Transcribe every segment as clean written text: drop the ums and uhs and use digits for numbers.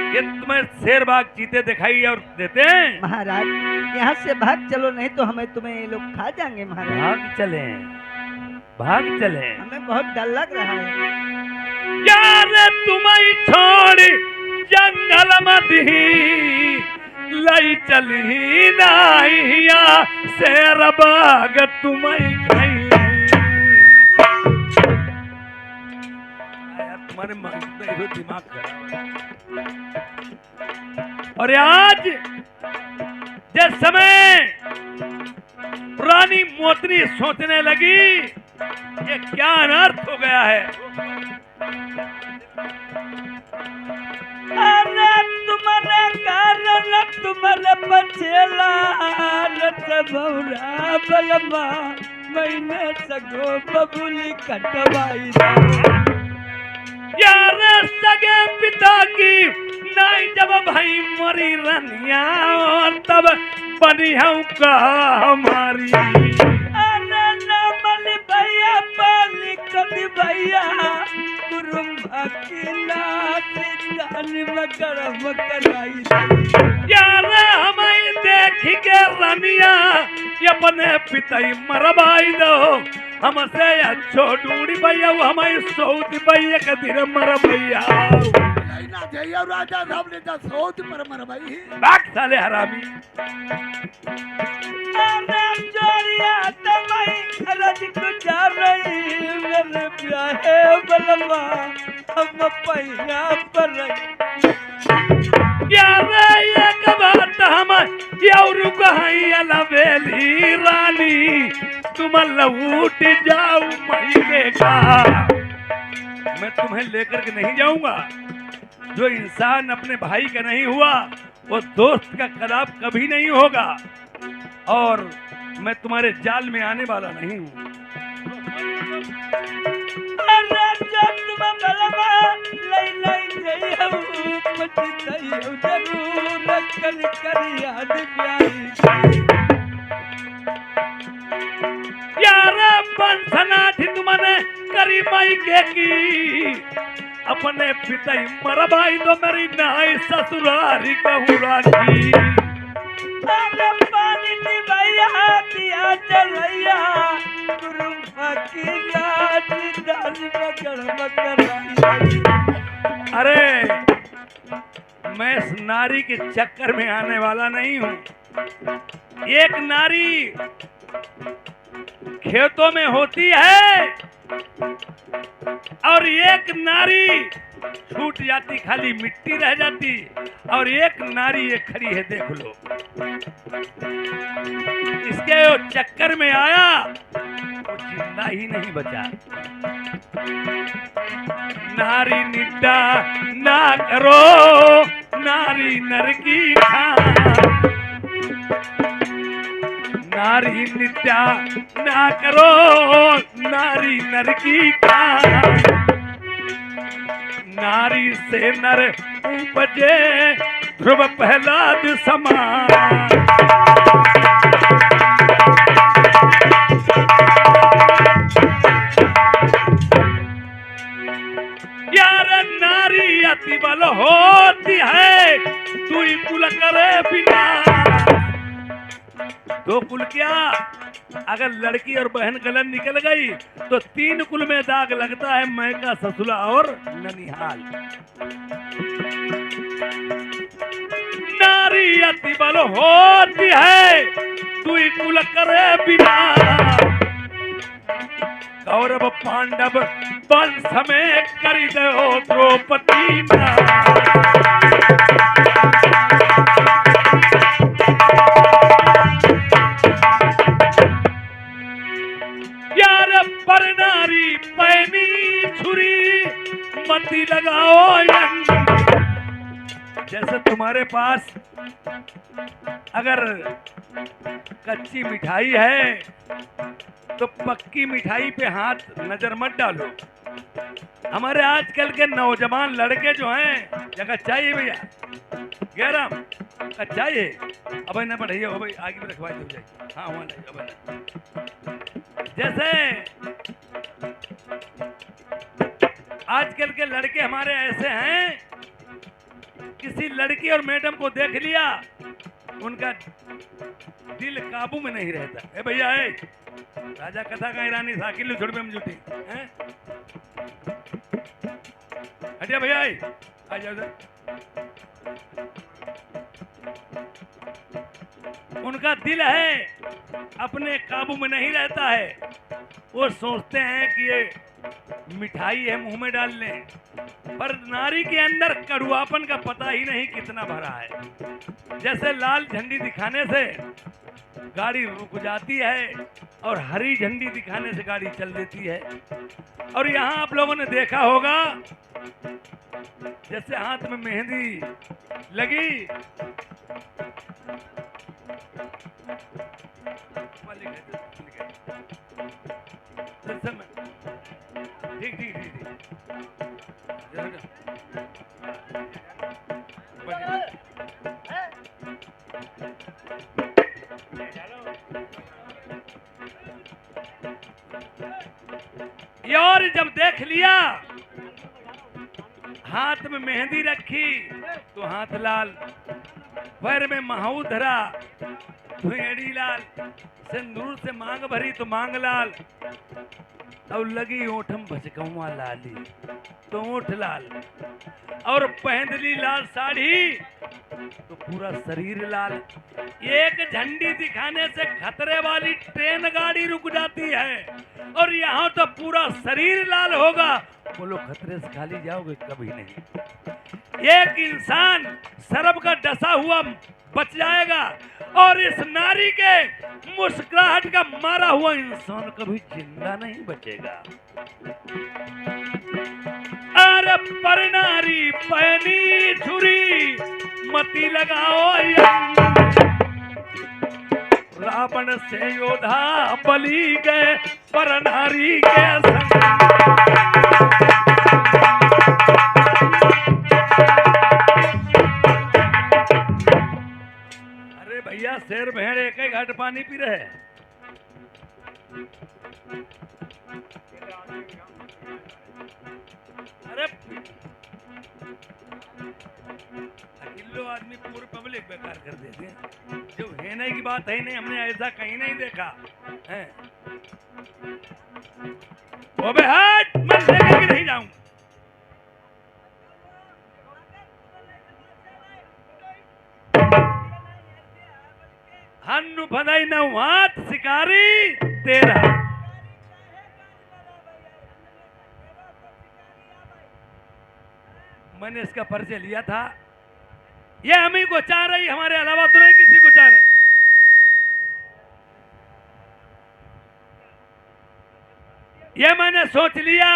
ये तुम्हें शेर बाघ चीते दिखाई और देते हैं? महाराज यहाँ से भाग चलो, नहीं तो हमें तुम्हें ये लोग खा जाएंगे महाराज। भाग चले। हमें बहुत डर लग रहा है। यार तुम्हें छोड़ी जंगल मधी लई चली नाइया शेर बाघ तुम्हें खाई। तुम्हारे दिमाग खराब। और आज जिस समय रानी मोतनी सोचने लगी ये क्या अनर्थ हो गया है, अरे तुम्हारे कारण तुम्हारे बचेला भौरा बलमा मैंने सगो बबुली कटवाई। यार सगे पिता की नहीं जब भाई मरी रनिया और तब बनी हूँ का हमारी। अरे नामल भैया पाली कदी भैया गुरुम्बा की नाची मकर कराई। यार हमें देख के रनिया अपने पिता मरवाई दो, हमसे अच्छो ढूंढी भैया हमें सऊद भैया के दिन मर भैया ना जइया राजा साहब ने तो सऊद पर मर भाई। बात साले हरामी। अरे जोरिया तमाई रज को जा रही मेरे प्यारे बलमा हम पैया पर। यार एक बात हम और कहीं अलवेली रानी तुम लौट जाओ महीने का, मैं तुम्हें लेकर के नहीं जाऊंगा। जो इंसान अपने भाई का नहीं हुआ वो दोस्त का कदाप कभी नहीं होगा, और मैं तुम्हारे जाल में आने वाला नहीं हूँ। यार बंसनाठी तुमने करी माई के की अपने पिता मरवाई दो मेरी नाई ससुरारी कहूँ राखी। अरे पानी दी भैया दिया चलैया गुरुम्बा की नाची डाल मकर अरे मैं इस नारी के चक्कर में आने वाला नहीं हूँ। एक नारी खेतों में होती है और एक नारी छूट जाती खाली मिट्टी रह जाती, और एक नारी ये खड़ी है देख लो। इसके वो चक्कर में आया वो जिंदा ही नहीं बचा। नारी निड्डा ना करो नारी नर की नारी नित्या ना करो नारी नर की नारी से नर उपजे ध्रुव प्रहलाद समान। यार नारी अति बल होती है तू कुल करे बिना। दो कुल क्या, अगर लड़की और बहन गलन निकल गई तो 3 कुल में दाग लगता है, मैका ससुरा और ननिहाल। नारी अति बल होती है तू कुल करे बिना। कौरव पांडव वंश में करी दो द्रौपदी ना। यार पर नारी पैनी छुरी मती लगाओ यंग। जैसे तुम्हारे पास अगर कच्ची मिठाई है तो पक्की मिठाई पे हाथ नजर मत डालो। हमारे आजकल के नौजवान लड़के जो हैं जगह चाहिए भैया गैरम चाहिए, अब न बढ़िया हो भाई आगे भी रखवाई हो जाएगी। हाँ हुआ नहीं अब जैसे आजकल के लड़के हमारे ऐसे हैं किसी लड़की और मैडम को देख लिया, उनका दिल काबू में नहीं रहता। ए भैया, ए राजा कथा का रानी साकिल छोड़ में जुटी हैं। हटिया भैया, आ जाओ इधर। उनका दिल है अपने काबू में नहीं रहता है। वो सोचते हैं कि ये मिठाई है, मुंह में डाल लें, पर नारी के अंदर कड़ुआपन का पता ही नहीं कितना भरा है। जैसे लाल झंडी दिखाने से गाड़ी रुक जाती है और हरी झंडी दिखाने से गाड़ी चल देती है। और यहाँ आप लोगों ने देखा होगा, जैसे हाथ में मेहंदी लगी, ठीक ठीक ठीक ठीक, और जब देख लिया हाथ में मेहंदी रखी तो हाथ लाल, पैर में महाऊ धरा तो एड़ी लाल, सिंदूर से मांग भरी तो मांग लाल, अब लगी ओठम भचकौवा लाली तो ओठ लाल, और पहन ली लाल साड़ी तो पूरा शरीर लाल। एक झंडी दिखाने से खतरे वाली ट्रेन गाड़ी रुक जाती है, और यहाँ तो पूरा शरीर लाल होगा। बोलो खतरे से खाली जाओगे? कभी नहीं। एक इंसान सरब का डसा हुआ बच जाएगा, और इस नारी के मुस्कुराहट का मारा हुआ इंसान कभी जिंदा नहीं बचेगा। अरे पर नारी पैनी छुरी मती लगाओ यंग, रावण से योधा बलि गए पर नारी के संग। अरे भैया, शेर भेड़ एक ही घाट पानी पी रहे हैं। अरे अकेलो आदमी पूरे पब्लिक बेकार कर देते हैं। जो है नहीं की बात है नहीं, हमने ऐसा कहीं नहीं देखा है। ओबे हट, मैं लेकर के नहीं जाऊं। हन्नु भदाई नवात शिकारी तेरा। मैंने इसका परिचय लिया था। ये हम ही को चाह रही, हमारे अलावा तो नहीं किसी को चाह रही। ये मैंने सोच लिया,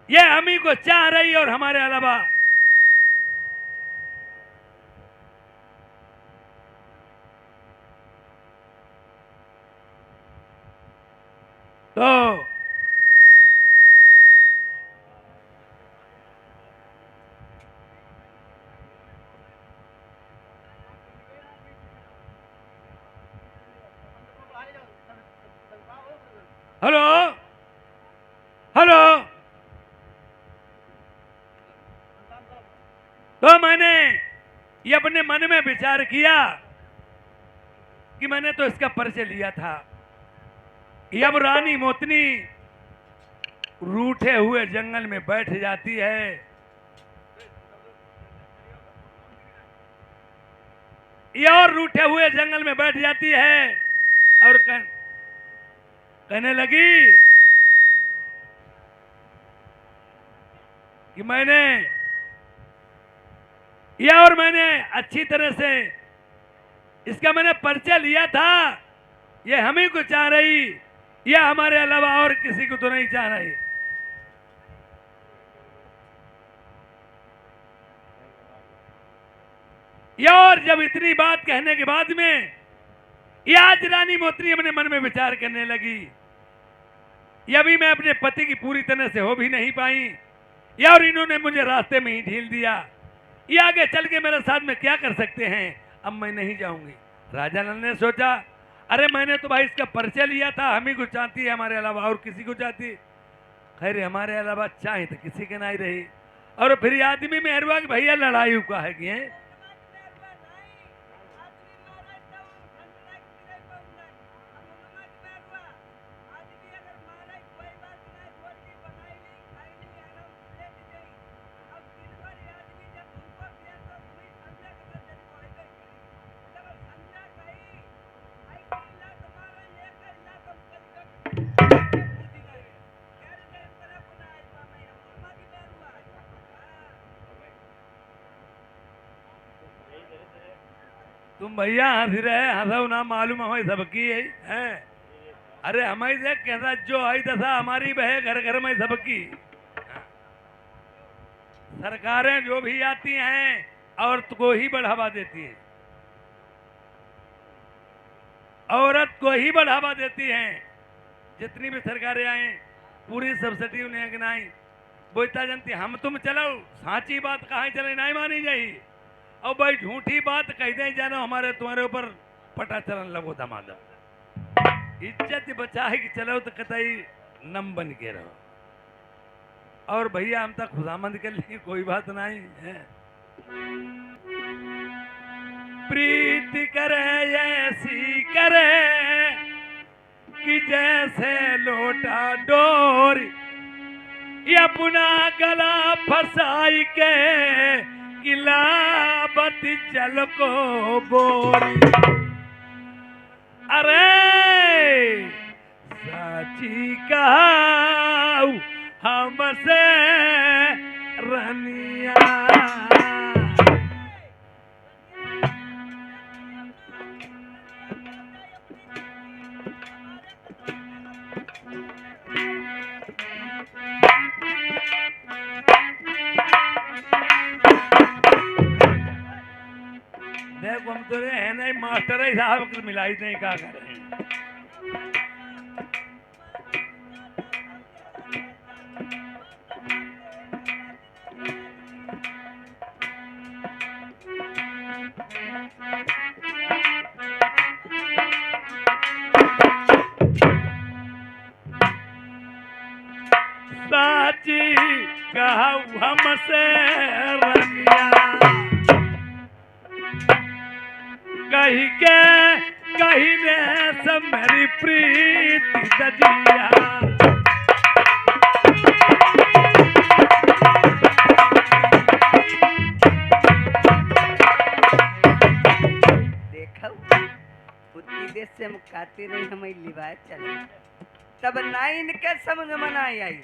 ये हम ही को चाह रही और हमारे अलावा। तो हेलो हेलो, तो मैंने ये अपने मन में विचार किया कि मैंने तो इसका परिचय लिया था। अब रानी मोतनी रूठे हुए जंगल में बैठ जाती है, ये और रूठे हुए जंगल में बैठ जाती है और कहने लगी कि मैंने अच्छी तरह से इसका मैंने परिचय लिया था। ये हम ही को चाह रही, या हमारे अलावा और किसी को तो नहीं चाह रही। और जब इतनी बात कहने के बाद में ये आज रानी मोतनी अपने मन में विचार करने लगी, यह भी मैं अपने पति की पूरी तरह से हो भी नहीं पाई, या और इन्होंने मुझे रास्ते में ही ढील दिया। ये आगे चल के मेरे साथ में क्या कर सकते हैं, अब मैं नहीं जाऊंगी। राजा नल ने सोचा, अरे मैंने तो भाई इसका परिचय लिया था, हम ही को चाहती है, हमारे अलावा और किसी को चाहती। खैर हमारे अलावा चाहे तो किसी के नहीं रही। और फिर आदमी मेहरबा कि भैया लड़ाई का है कि हैं? तुम भैया हंसी रहे हंसो ना मालूम हमें सबकी है हैं? अरे हमें से कैसा जो आई दशा हमारी बहे घर घर में सबकी। सरकारें जो भी आती हैं औरत को ही बढ़ावा देती है, औरत को ही बढ़ावा देती हैं। जितनी भी सरकारें आए पूरी सब्सिडी उन्हें गिनाई। बोलता जनती हम तुम चलो साची बात कहाँ चले नहीं मानी जाई, और भाई झूठी बात कह दे जानो हमारे तुम्हारे ऊपर पटा चलन लगो धमाधम। इज्जत बचा है कि चलो तो कतई नम बन के रहो। और भैया हम तक खुदामंद के लिए कोई बात नहीं है। प्रीति करे ऐसी करे कि जैसे लोटा डोरी, ये अपना गला फसाई के किलाबत जल को बोरी। अरे साची कहूं हमसे रनिया, देखो हम तो है नहीं मास्टर ही साहब मिलाई नहीं क्या करें। साची कहूं हमसे रनिया, कही के कही ने सब मेरी प्रीति दजिया। देखो उतनी देर से हम खाते रही हमें लिवाए चले, तब नाई इनके समझ में नहीं आई।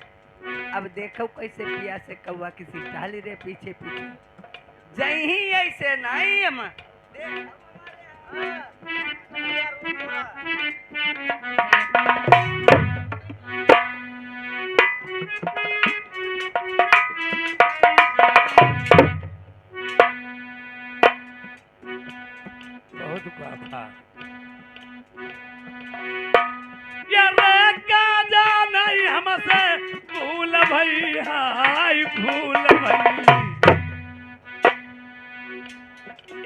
अब देखो कैसे पिया से कौवा किसी डाली रे पीछे पीछे जही ही ऐसे नहीं हम देखो बहुत आभार। ये काजा नहीं हमसे भूल भई, हाय भूल भई।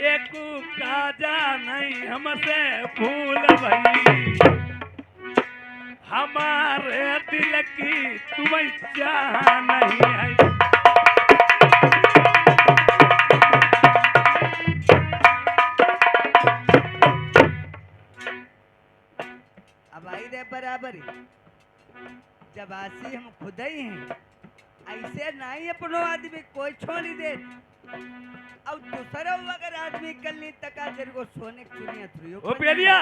एक काजा नहीं हमसे भूल भई, हमारे दिल की तुम्हें चाह नहीं है। अब आई रे बराबरी, जब आसी हम खुद ही हैं, ऐसे नहीं अपनो आदमी कोई छोड़ी दे। अब दूसरा अगर आदमी कल नहीं तका तेरे को सोने की चुनिया थ्री ओ पेलिया